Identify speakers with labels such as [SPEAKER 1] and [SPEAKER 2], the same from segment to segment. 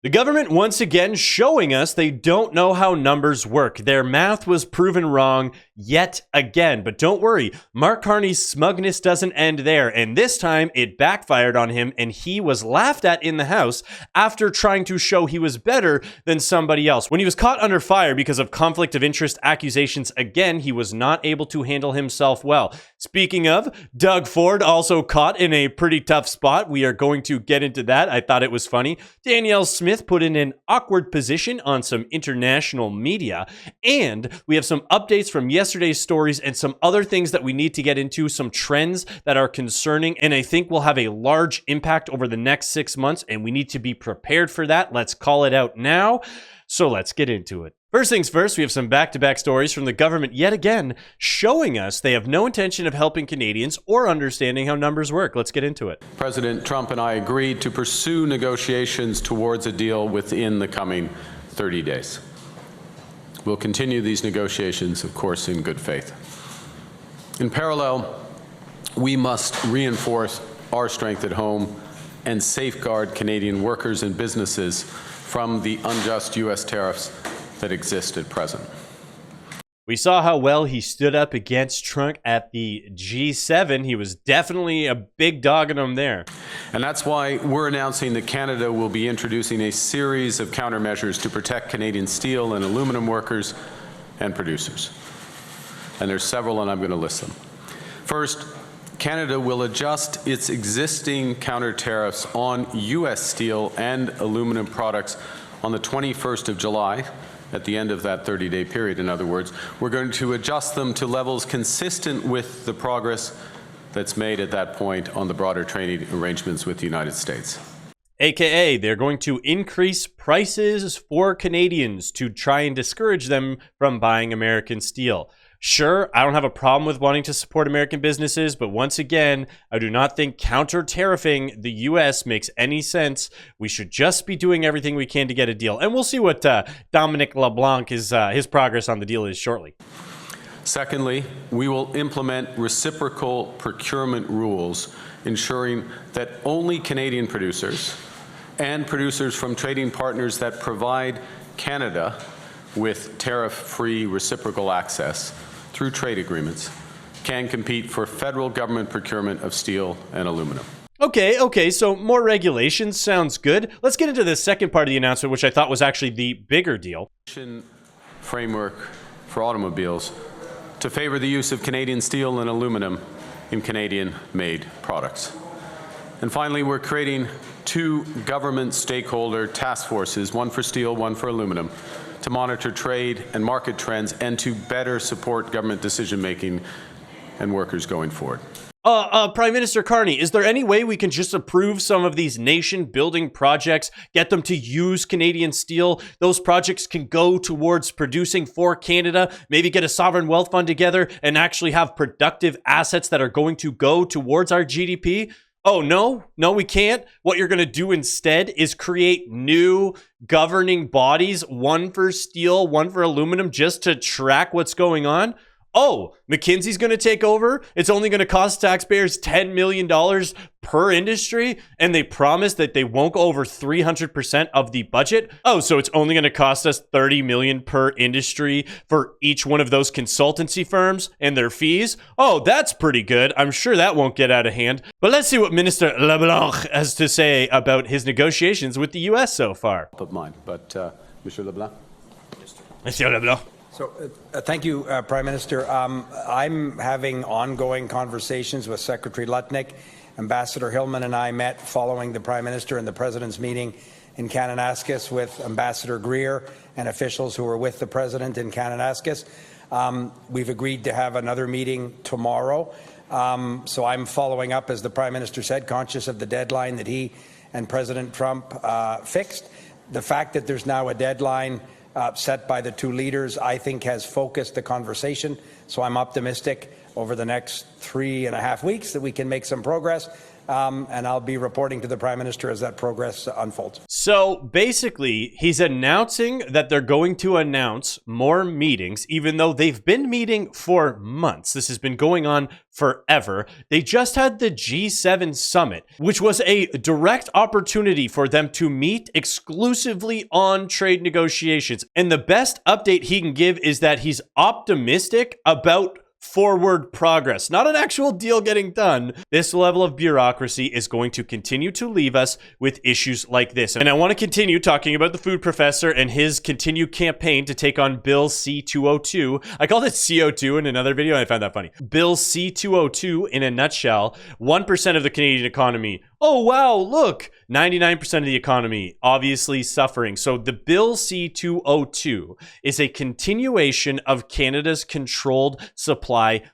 [SPEAKER 1] The government once again showing us they don't know how numbers work. Their math was proven wrong yet again. But don't worry, Mark Carney's smugness doesn't end there. And this time it backfired on him and he was laughed at in the House after trying to show he was better than somebody else. When he was caught under fire because of conflict of interest accusations again, he was not able to handle himself well. Speaking of, Doug Ford also caught in a pretty tough spot. We are going to get into that. I thought it was funny. Danielle Smith put in an awkward position on some international media. And we have some updates from yesterday's stories and some other things that we need to get into, some trends that are concerning, and I think will have a large impact over the next 6 months, and we need to be prepared for that. Let's call it out now. So let's get into it. First things first, we have some back-to-back stories from the government yet again showing us they have no intention of helping Canadians or understanding how numbers work. Let's get into it.
[SPEAKER 2] President Trump and I agreed to pursue negotiations towards a deal within the coming 30 days. We'll continue these negotiations, of course, in good faith. In parallel, we must reinforce our strength at home and safeguard Canadian workers and businesses from the unjust U.S. tariffs that exist at present.
[SPEAKER 1] We saw how well he stood up against Trump at the G7. He was definitely a big dog in him there.
[SPEAKER 2] And that's why we're announcing that Canada will be introducing a series of countermeasures to protect Canadian steel and aluminum workers and producers. And there's several, and I'm going to list them. First, Canada will adjust its existing counter tariffs on U.S. steel and aluminum products on the 21st of July. At the end of that 30-day period, in other words, we're going to adjust them to levels consistent with the progress that's made at that point on the broader trading arrangements with the United States.
[SPEAKER 1] AKA, they're going to increase prices for Canadians to try and discourage them from buying American steel. Sure, I don't have a problem with wanting to support American businesses, but once again, I do not think counter-tariffing the U.S. makes any sense. We should just be doing everything we can to get a deal. And we'll see what Dominic LeBlanc, his progress on the deal is shortly.
[SPEAKER 2] Secondly, we will implement reciprocal procurement rules, ensuring that only Canadian producers and producers from trading partners that provide Canada with tariff-free reciprocal access through trade agreements can compete for federal government procurement of steel and aluminum.
[SPEAKER 1] Okay, so more regulations sounds good. Let's get into the second part of the announcement, which I thought was actually the bigger deal.
[SPEAKER 2] Framework for automobiles to favor the use of Canadian steel and aluminum in Canadian-made products. And finally, we're creating 2 government stakeholder task forces, one for steel, one for aluminum, to monitor trade and market trends and to better support government decision-making and workers going forward.
[SPEAKER 1] Prime Minister Carney, is there any way we can just approve some of these nation-building projects, get them to use Canadian steel? Those projects can go towards producing for Canada, maybe get a sovereign wealth fund together and actually have productive assets that are going to go towards our GDP? Oh, no, we can't. What you're going to do instead is create new governing bodies, one for steel, one for aluminum, just to track what's going on. Oh, McKinsey's going to take over. It's only going to cost taxpayers $10 million per industry, and they promise that they won't go over 300% of the budget. Oh, so it's only going to cost us $30 million per industry for each one of those consultancy firms and their fees. Oh, that's pretty good. I'm sure that won't get out of hand. But let's see what Minister LeBlanc has to say about his negotiations with the U.S. so far.
[SPEAKER 2] Of mine, but Mr. LeBlanc.
[SPEAKER 1] Monsieur LeBlanc.
[SPEAKER 3] So, thank you, Prime Minister. I'm having ongoing conversations with Secretary Lutnick. Ambassador Hillman and I met following the Prime Minister and the President's meeting in Kananaskis with Ambassador Greer and officials who were with the President in Kananaskis. We've agreed to have another meeting tomorrow. So I'm following up, as the Prime Minister said, conscious of the deadline that he and President Trump fixed. The fact that there's now a deadline set by the 2 leaders, I think, has focused the conversation. So I'm optimistic over the next 3.5 weeks that we can make some progress. and I'll be reporting to the Prime Minister as that progress unfolds.
[SPEAKER 1] So basically, he's announcing that they're going to announce more meetings, even though they've been meeting for months. This has been going on forever. They just had the G7 summit, which was a direct opportunity for them to meet exclusively on trade negotiations. And the best update he can give is that he's optimistic about forward progress, not an actual deal getting done. This level of bureaucracy is going to continue to leave us with issues like this. And I want to continue talking about the food professor and his continued campaign to take on Bill C-202. I called it CO2 in another video, and I found that funny. Bill C-202, in a nutshell, 1% of the Canadian economy. Oh, wow, look, 99% of the economy obviously suffering. So the Bill C-202 is a continuation of Canada's controlled supply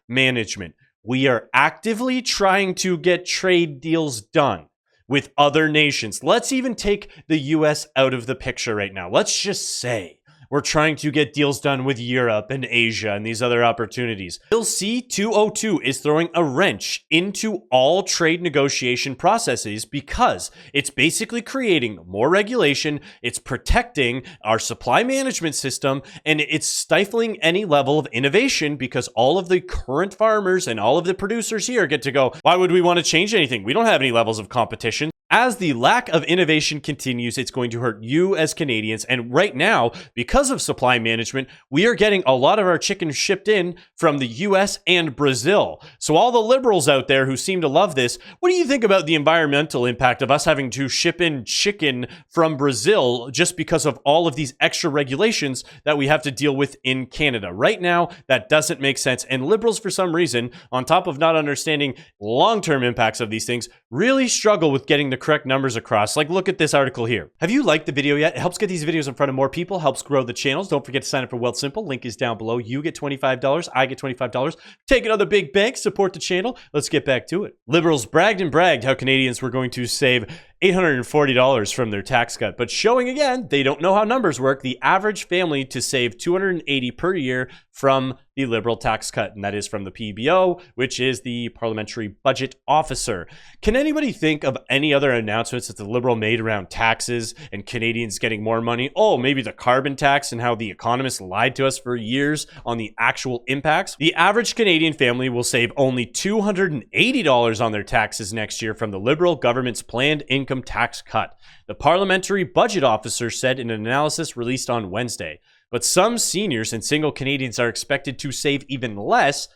[SPEAKER 1] management. We are actively trying to get trade deals done with other nations. Let's even take the US out of the picture right now. Let's just say we're trying to get deals done with Europe and Asia and these other opportunities. Bill C-202 is throwing a wrench into all trade negotiation processes because it's basically creating more regulation, it's protecting our supply management system, and it's stifling any level of innovation because all of the current farmers and all of the producers here get to go, why would we want to change anything? We don't have any levels of competition. As the lack of innovation continues, it's going to hurt you as Canadians. And right now, because of supply management, we are getting a lot of our chicken shipped in from the US and Brazil. So all the liberals out there who seem to love this, what do you think about the environmental impact of us having to ship in chicken from Brazil just because of all of these extra regulations that we have to deal with in Canada? Right now, that doesn't make sense. And liberals, for some reason, on top of not understanding long-term impacts of these things, really struggle with getting the correct numbers across. Like, look at this article here. Have you liked the video yet? It helps get these videos in front of more people, helps grow the channels. Don't forget to sign up for Wealth Simple. Link is down below. You get $25. I get $25. Take another big bank, support the channel. Let's get back to it. Liberals bragged and bragged how Canadians were going to save $840 from their tax cut, but showing again, they don't know how numbers work. The average family to save $280 per year from the Liberal tax cut, and that is from the PBO, which is the Parliamentary Budget Officer. Can anybody think of any other announcements that the Liberal made around taxes and Canadians getting more money? Oh, maybe the carbon tax and how the economists lied to us for years on the actual impacts. The average Canadian family will save only $280 on their taxes next year from the Liberal government's planned income tax cut, the Parliamentary Budget Officer said in an analysis released on Wednesday. But some seniors and single Canadians are expected to save even less,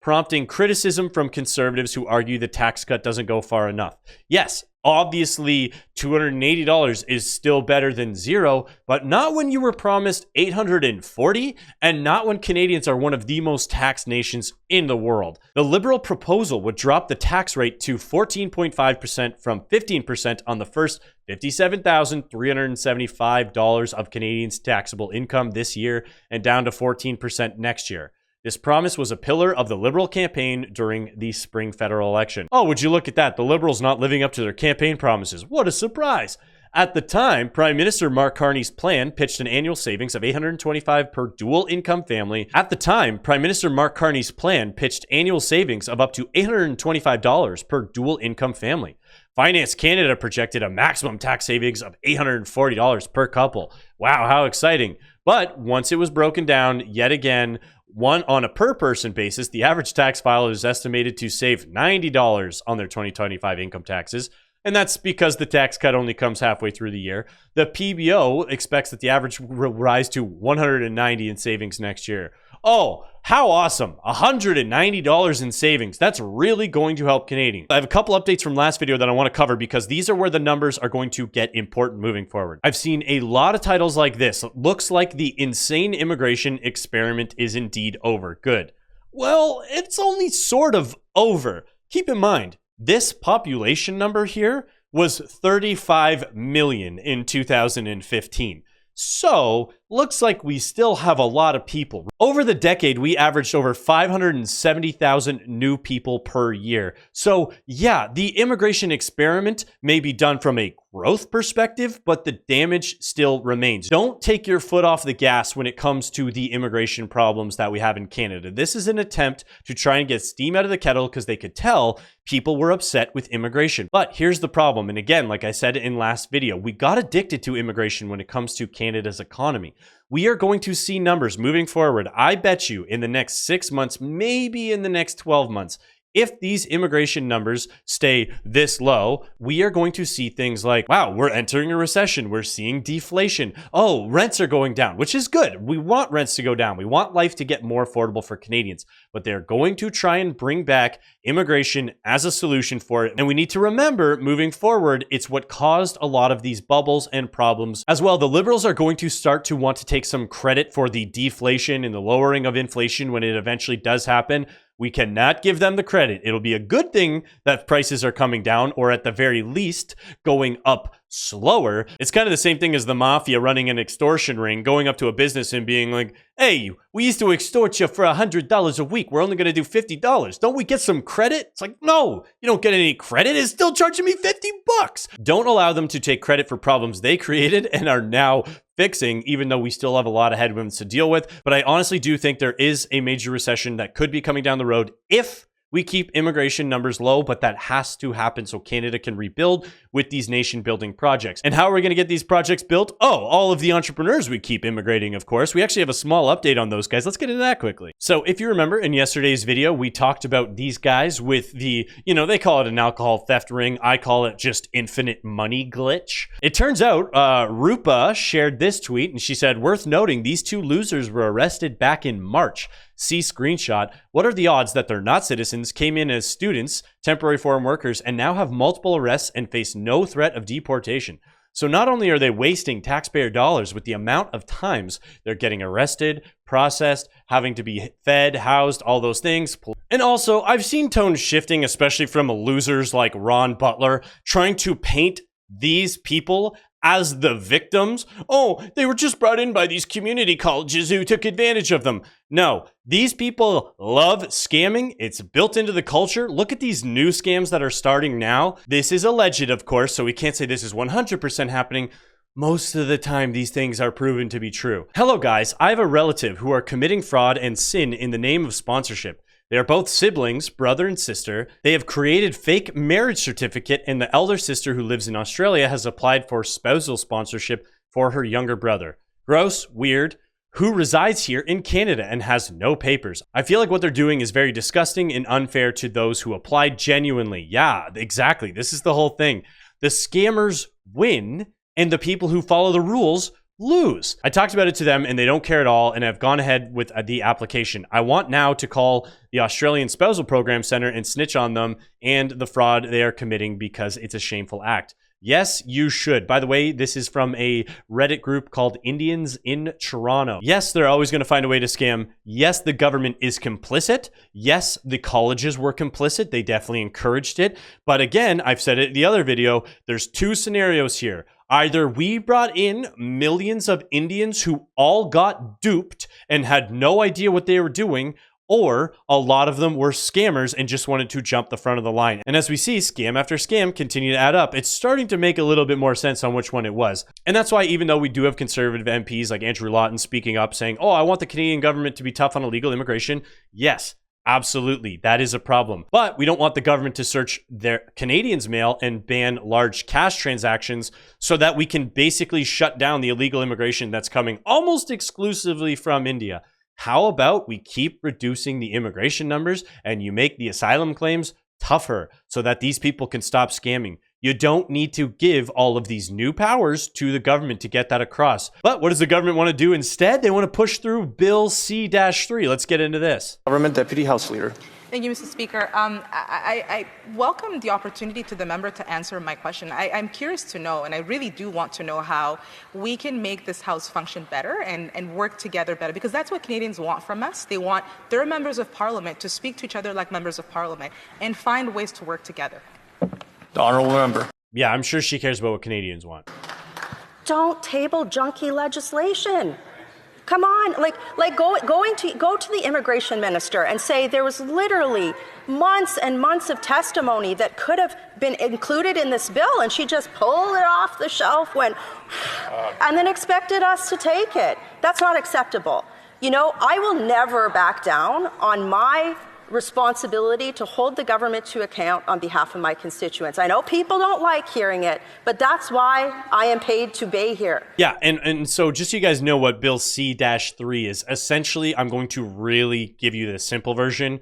[SPEAKER 1] prompting criticism from conservatives who argue the tax cut doesn't go far enough. Yes, obviously $280 is still better than zero, but not when you were promised $840 and not when Canadians are one of the most taxed nations in the world. The Liberal proposal would drop the tax rate to 14.5% from 15% on the first $57,375 of Canadians' taxable income this year and down to 14% next year. This promise was a pillar of the Liberal campaign during the spring federal election. Oh, would you look at that? The Liberals not living up to their campaign promises. What a surprise. At the time, Prime Minister Mark Carney's plan pitched an annual savings of $825 per dual income family. At the time, Prime Minister Mark Carney's plan pitched annual savings of up to $825 per dual income family. Finance Canada projected a maximum tax savings of $840 per couple. Wow, how exciting. But once it was broken down yet again, on a per person basis, the average tax filer is estimated to save $90 on their 2025 income taxes. And that's because the tax cut only comes halfway through the year. The PBO expects that the average will rise to $190 in savings next year. Oh, how awesome. $190 in savings. That's really going to help Canadians. I have a couple updates from last video that I want to cover because these are where the numbers are going to get important moving forward. I've seen a lot of titles like this. It looks like the insane immigration experiment is indeed over. Good. Well, it's only sort of over. Keep in mind, this population number here was 35 million in 2015. So looks like we still have a lot of people. Over the decade, we averaged over 570,000 new people per year. So yeah, the immigration experiment may be done from a growth perspective, but the damage still remains. Don't take your foot off the gas when it comes to the immigration problems that we have in Canada. This is an attempt to try and get steam out of the kettle because they could tell people were upset with immigration. But here's the problem. And again, like I said in last video, we got addicted to immigration when it comes to Canada's economy. We are going to see numbers moving forward. I bet you in the next 6 months, maybe in the next 12 months, if these immigration numbers stay this low, we are going to see things like, wow, we're entering a recession. We're seeing deflation. Oh, rents are going down, which is good. We want rents to go down. We want life to get more affordable for Canadians, but they're going to try and bring back immigration as a solution for it. And we need to remember moving forward, it's what caused a lot of these bubbles and problems as well. The Liberals are going to start to want to take some credit for the deflation and the lowering of inflation when it eventually does happen. We cannot give them the credit. It'll be a good thing that prices are coming down, or at the very least, going up slower. It's kind of the same thing as the mafia running an extortion ring, going up to a business and being like, hey, we used to extort you for $100 a week. We're only going to do $50. Don't we get some credit? It's like, no, you don't get any credit. It's still charging me $50. Don't allow them to take credit for problems they created and are now fixing, even though we still have a lot of headwinds to deal with. But I honestly do think there is a major recession that could be coming down the road if we keep immigration numbers low, but that has to happen so Canada can rebuild with these nation building projects. And how are we going to get these projects built? Oh, all of the entrepreneurs we keep immigrating, of course. We actually have a small update on those guys. Let's get into that quickly. So if you remember in yesterday's video, we talked about these guys with the, they call it an alcohol theft ring. I call it just infinite money glitch. It turns out Rupa shared this tweet and she said, worth noting, these two losers were arrested back in March. See screenshot. What are the odds that they're not citizens, came in as students, temporary foreign workers, and now have multiple arrests and face no threat of deportation? So not only are they wasting taxpayer dollars with the amount of times they're getting arrested, processed, having to be fed, housed, all those things. And also, I've seen tones shifting, especially from losers like Ron Butler, trying to paint these people as the victims. Oh, they were just brought in by these community colleges who took advantage of them. No, these people love scamming. It's built into the culture. Look at these new scams that are starting now. This is alleged, of course, so we can't say this is 100% happening. Most of the time, these things are proven to be true. Hello, guys. I have a relative who are committing fraud and sin in the name of sponsorship. They are both siblings, brother and sister. They have created fake marriage certificate, and the elder sister who lives in Australia has applied for spousal sponsorship for her younger brother. Gross, weird, who resides here in Canada and has no papers. I feel like what they're doing is very disgusting and unfair to those who applied genuinely. Yeah, exactly. This is the whole thing. The scammers win, and the people who follow the rules lose. I talked about it to them and they don't care at all and have gone ahead with the application. I want now to call the Australian Spousal Program Center and snitch on them and the fraud they are committing because it's a shameful act. Yes, you should. By the way, this is from a Reddit group called Indians in Toronto. Yes, they're always going to find a way to scam. Yes, the government is complicit. Yes, the colleges were complicit. They definitely encouraged it. But again, I've said it in the other video, there's two scenarios here. Either we brought in millions of Indians who all got duped and had no idea what they were doing, or a lot of them were scammers and just wanted to jump the front of the line. And as we see, scam after scam continue to add up. It's starting to make a little bit more sense on which one it was. And that's why even though we do have conservative MPs like Andrew Lawton speaking up saying, oh, I want the Canadian government to be tough on illegal immigration. Yes, absolutely, that is a problem. But we don't want the government to search their Canadians' mail and ban large cash transactions so that we can basically shut down the illegal immigration that's coming almost exclusively from India. How about we keep reducing the immigration numbers and you make the asylum claims tougher so that these people can stop scamming? You don't need to give all of these new powers to the government to get that across. But what does the government want to do instead? They want to push through Bill C-3. Let's get into this.
[SPEAKER 4] Government Deputy House Leader.
[SPEAKER 5] Thank you, Mr. Speaker. I welcome the opportunity to the member to answer my question. I'm curious to know, and I really do want to know how we can make this House function better and work together better, because that's what Canadians want from us. They want their members of Parliament to speak to each other like members of Parliament and find ways to work together.
[SPEAKER 4] The honourable member.
[SPEAKER 1] Yeah, I'm sure she cares about what Canadians want.
[SPEAKER 6] Don't table junky legislation. Come on, go to the immigration minister and say there was literally months and months of testimony that could have been included in this bill, and she just pulled it off the shelf, and then expected us to take it. That's not acceptable. You know, I will never back down on my responsibility to hold the government to account on behalf of my constituents. I know people don't like hearing it, but that's why I am paid to be here.
[SPEAKER 1] Yeah, and so just so you guys know what Bill C-3 is, essentially, I'm going to really give you the simple version.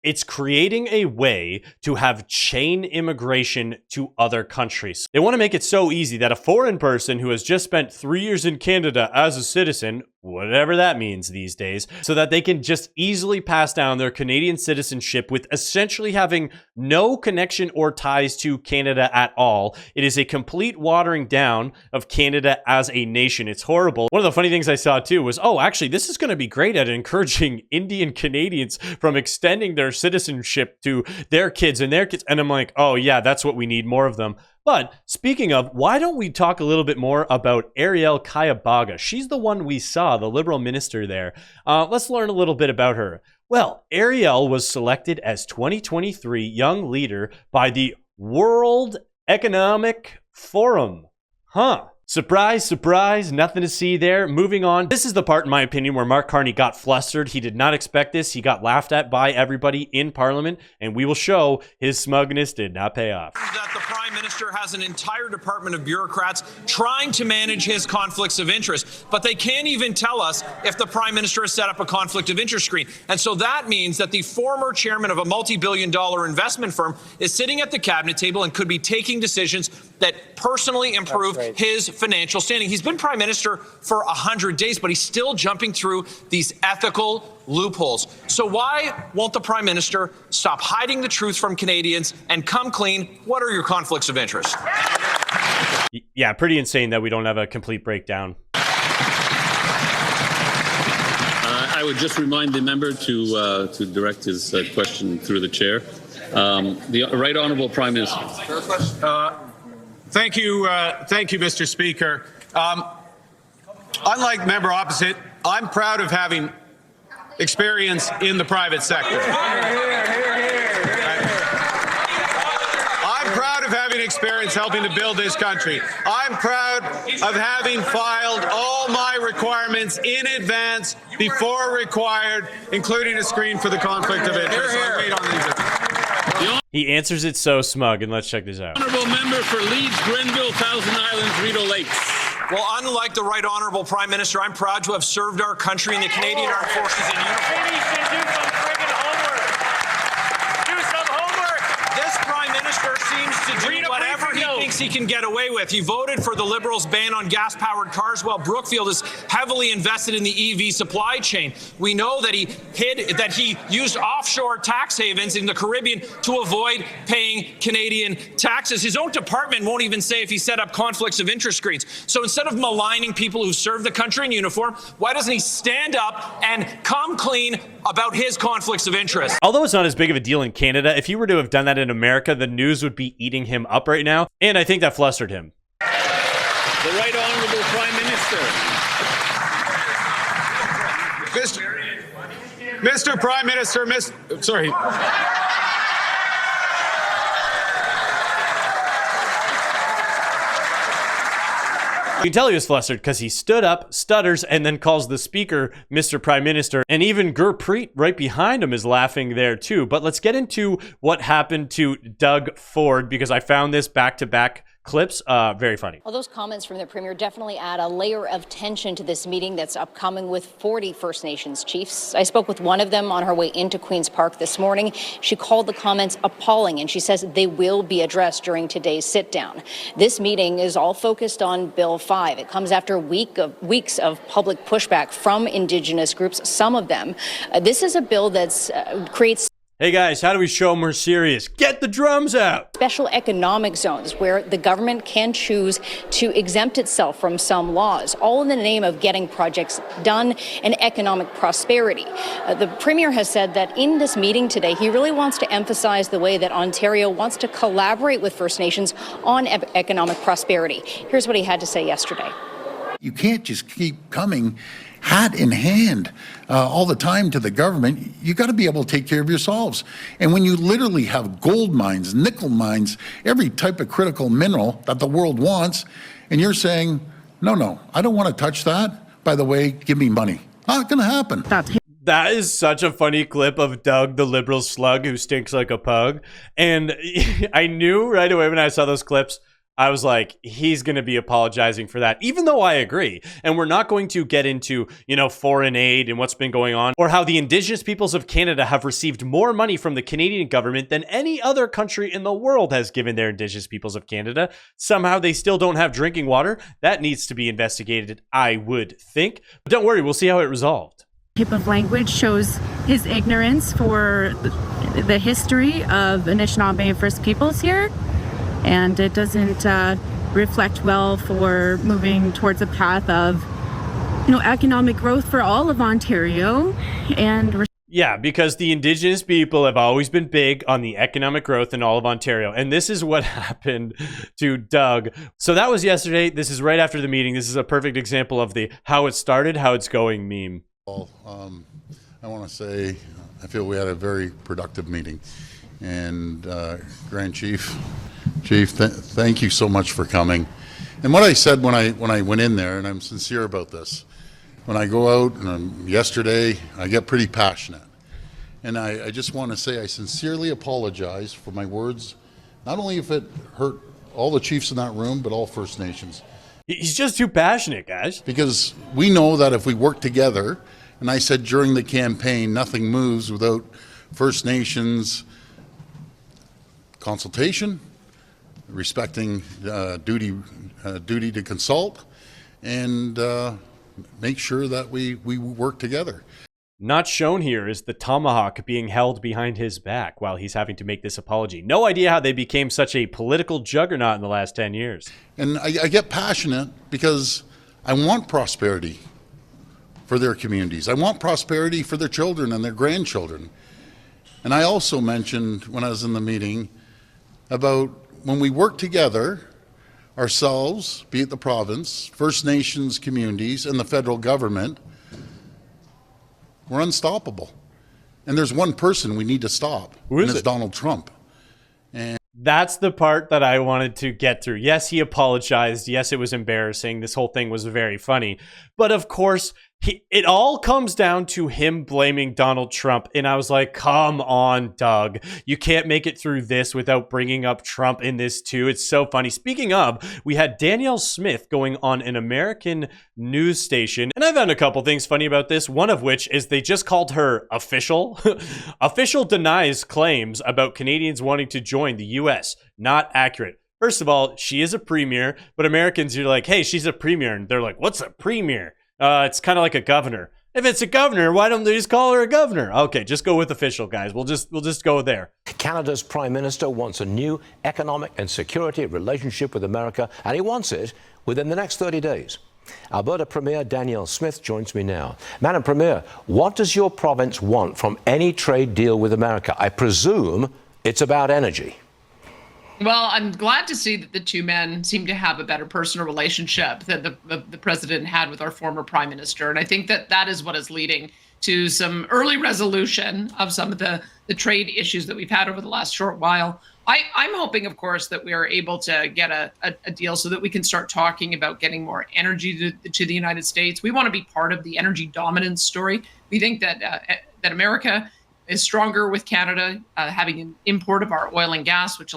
[SPEAKER 1] It's creating a way to have chain immigration to other countries. They want to make it so easy that a foreign person who has just spent 3 years in Canada as a citizen, whatever that means these days, so that they can just easily pass down their Canadian citizenship with essentially having no connection or ties to Canada at all. It is a complete watering down of Canada as a nation. It's horrible. One of the funny things I saw too was, oh, actually, this is going to be great at encouraging Indian Canadians from extending their citizenship to their kids and their kids. And I'm like, oh yeah, that's what we need, more of them. But speaking of, why don't we talk a little bit more about Ariel Kayabaga? She's the one we saw, the Liberal minister there. Let's learn a little bit about her. Well, Ariel was selected as 2023 Young Leader by the World Economic Forum. Huh. Surprise, surprise, nothing to see there. Moving on. This is the part, in my opinion, where Mark Carney got flustered. He did not expect this. He got laughed at by everybody in Parliament, and we will show his smugness did not pay off.
[SPEAKER 7] That the Prime Minister has an entire department of bureaucrats trying to manage his conflicts of interest, but they can't even tell us if the Prime Minister has set up a conflict of interest screen. And so that means that the former chairman of a multi-billion-dollar investment firm is sitting at the cabinet table and could be taking decisions that personally improve his financial standing. He's been Prime Minister for 100 days, but he's still jumping through these ethical loopholes. So why won't the Prime Minister stop hiding the truth from Canadians and come clean? What are your conflicts of interest?
[SPEAKER 1] Yeah, pretty insane that we don't have a complete breakdown.
[SPEAKER 8] I would just remind the member to direct his question through the chair. The Right Honourable Prime Minister.
[SPEAKER 2] Thank you, Mr. Speaker. Unlike member opposite, I'm proud of having experience in the private sector. I'm proud of having experience helping to build this country. I'm proud of having filed all my requirements in advance before required, including a screen for the conflict of interest. I wait on these.
[SPEAKER 1] He answers it so smug, and let's check this out.
[SPEAKER 8] Honourable member for Leeds, Grenville, Thousand Islands, Rideau Lakes.
[SPEAKER 7] Well, unlike the Right Honourable Prime Minister, I'm proud to have served our country in the Canadian Armed Forces in uniform.
[SPEAKER 9] Maybe you should do some friggin' homework. Do some homework.
[SPEAKER 7] This Prime Minister seems to do whatever he thinks he can get away with. He voted for the Liberals' ban on gas-powered cars, while Brookfield is heavily invested in the EV supply chain. We know that he used offshore tax havens in the Caribbean to avoid paying Canadian taxes. His own department won't even say if he set up conflicts of interest screens. So instead of maligning people who serve the country in uniform, why doesn't he stand up and come clean about his conflicts of interest?
[SPEAKER 1] Although it's not as big of a deal in Canada, if he were to have done that in America, the news would be eating him up right now, and I think that flustered him.
[SPEAKER 8] The Right Honourable Prime Minister.
[SPEAKER 2] Mr. Prime Minister, sorry.
[SPEAKER 1] You can tell he was flustered because he stood up, stutters, and then calls the speaker Mr. Prime Minister. And even Gurpreet right behind him is laughing there too. But let's get into what happened to Doug Ford, because I found this back-to-back clips very funny.
[SPEAKER 10] Well, those comments from the Premier definitely add a layer of tension to this meeting that's upcoming with 40 First Nations chiefs. I spoke with one of them on her way into Queen's Park this morning. She called the comments appalling, and she says they will be addressed during today's sit-down. This meeting is all focused on Bill 5. It comes after weeks of public pushback from Indigenous groups, some of them. This is a bill that creates...
[SPEAKER 1] Hey guys, how do we show them we're serious? Get the drums out!
[SPEAKER 10] Special economic zones where the government can choose to exempt itself from some laws, all in the name of getting projects done and economic prosperity. The Premier has said that in this meeting today, he really wants to emphasize the way that Ontario wants to collaborate with First Nations on economic prosperity. Here's what he had to say yesterday.
[SPEAKER 11] You can't just keep coming hat in hand all the time to the government. You got to be able to take care of yourselves. And when you literally have gold mines, nickel mines, every type of critical mineral that the world wants, and you're saying, no, I don't want to touch that. By the way, give me money. Not going to happen.
[SPEAKER 1] That is such a funny clip of Doug, the liberal slug who stinks like a pug. And I knew right away when I saw those clips, I was like, he's going to be apologizing for that, even though I agree. And we're not going to get into, foreign aid and what's been going on, or how the Indigenous peoples of Canada have received more money from the Canadian government than any other country in the world has given their Indigenous peoples of Canada. Somehow they still don't have drinking water. That needs to be investigated, I would think. But don't worry, we'll see how it resolved.
[SPEAKER 12] Type of language shows his ignorance for the history of Anishinaabe and First Peoples here. And it doesn't reflect well for moving towards a path of, economic growth for all of Ontario. And
[SPEAKER 1] yeah, because the Indigenous people have always been big on the economic growth in all of Ontario. And this is what happened to Doug. So that was yesterday. This is right after the meeting. This is a perfect example of the how it started, how it's going meme.
[SPEAKER 11] I want to say I feel we had a very productive meeting. And Grand Chief, thank you so much for coming. And what I said when I went in there, and I'm sincere about this, when I go out, and yesterday, I get pretty passionate. And I just want to say I sincerely apologize for my words, not only if it hurt all the chiefs in that room, but all First Nations.
[SPEAKER 1] He's just too passionate, guys.
[SPEAKER 11] Because we know that if we work together, and I said during the campaign, nothing moves without First Nations consultation, respecting duty to consult, and make sure that we work together.
[SPEAKER 1] Not shown here is the tomahawk being held behind his back while he's having to make this apology. No idea how they became such a political juggernaut in the last 10 years.
[SPEAKER 11] And I get passionate because I want prosperity for their communities. I want prosperity for their children and their grandchildren. And I also mentioned when I was in the meeting about when we work together, ourselves, be it the province, First Nations communities, and the federal government, we're unstoppable. And there's one person we need to stop, and it's Donald Trump. And
[SPEAKER 1] that's the part that I wanted to get through. Yes, he apologized. Yes, it was embarrassing. This whole thing was very funny. But of course, it all comes down to him blaming Donald Trump. And I was like, come on, Doug. You can't make it through this without bringing up Trump in this too. It's so funny. Speaking of, we had Danielle Smith going on an American news station. And I found a couple things funny about this. One of which is they just called her official. Official denies claims about Canadians wanting to join the U.S. Not accurate. First of all, she is a premier, but Americans, you're like, hey, she's a premier. And they're like, what's a premier? It's kind of like a governor. If it's a governor, why don't they just call her a governor? Okay, just go with official, guys. We'll just go there.
[SPEAKER 13] Canada's Prime Minister wants a new economic and security relationship with America, and he wants it within the next 30 days. Alberta Premier Danielle Smith joins me now. Madam Premier, what does your province want from any trade deal with America? I presume it's about energy.
[SPEAKER 14] Well, I'm glad to see that the two men seem to have a better personal relationship that the president had with our former prime minister. And I think that is what is leading to some early resolution of some of the trade issues that we've had over the last short while. I'm hoping, of course, that we are able to get a deal so that we can start talking about getting more energy to the United States. We want to be part of the energy dominance story. We think that that America is stronger with Canada having an import of our oil and gas, which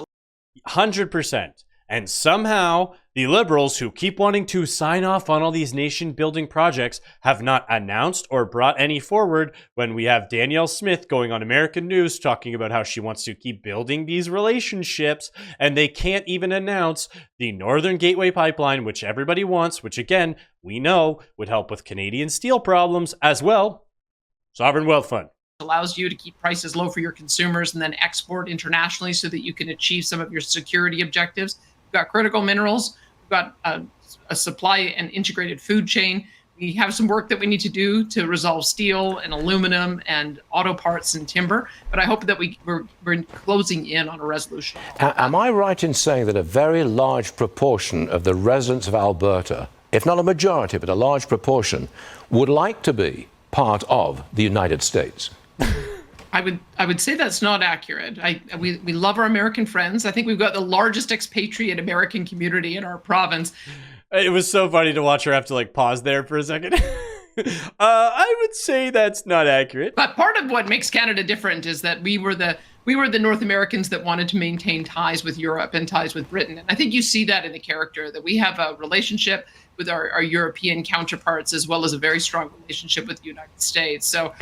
[SPEAKER 1] 100%. And somehow the Liberals, who keep wanting to sign off on all these nation-building projects, have not announced or brought any forward when we have Danielle Smith going on American news talking about how she wants to keep building these relationships, and they can't even announce the Northern Gateway Pipeline, which everybody wants, which again, we know would help with Canadian steel problems as well. Sovereign Wealth Fund
[SPEAKER 14] allows you to keep prices low for your consumers and then export internationally so that you can achieve some of your security objectives. We've got critical minerals. We've got a supply and integrated food chain. We have some work that we need to do to resolve steel and aluminum and auto parts and timber. But I hope that we're closing in on a resolution.
[SPEAKER 13] Am I right in saying that a very large proportion of the residents of Alberta if not a majority, but a large proportion, would like to be part of the United States?
[SPEAKER 14] I would say that's not accurate. We love our American friends. I think we've got the largest expatriate American community in our province.
[SPEAKER 1] It was so funny to watch her have to like pause there for a second. I would say that's not accurate.
[SPEAKER 14] But part of what makes Canada different is that we were the North Americans that wanted to maintain ties with Europe and ties with Britain. And I think you see that in the character, that we have a relationship with our European counterparts, as well as a very strong relationship with the United States. So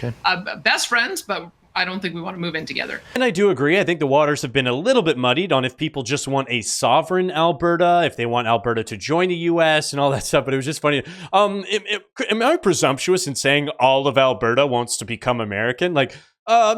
[SPEAKER 14] best friends, but I don't think we want to move in together.
[SPEAKER 1] And I do agree. I think the waters have been a little bit muddied on if people just want a sovereign Alberta, if they want Alberta to join the U.S. and all that stuff. But it was just funny. Am I presumptuous in saying all of Alberta wants to become American? Like,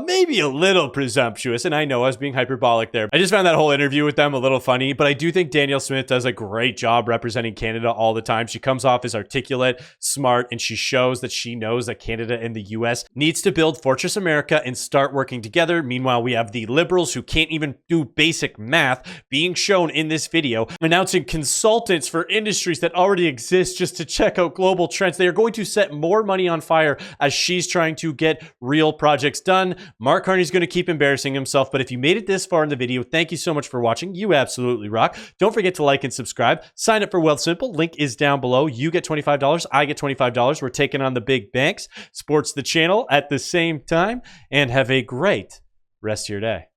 [SPEAKER 1] maybe a little presumptuous, and I know I was being hyperbolic there. I just found that whole interview with them a little funny, but I do think Danielle Smith does a great job representing Canada all the time. She comes off as articulate, smart, and she shows that she knows that Canada and the US needs to build Fortress America and start working together. Meanwhile, we have the Liberals who can't even do basic math being shown in this video, announcing consultants for industries that already exist just to check out global trends. They are going to set more money on fire as she's trying to get real projects done. Mark Carney's going to keep embarrassing himself, but if you made it this far in the video, thank you so much for watching. You absolutely rock. Don't forget to like and subscribe. Sign up for Wealthsimple. Link is down below. You get $25. I get $25. We're taking on the big banks. Sports the channel at the same time, and have a great rest of your day.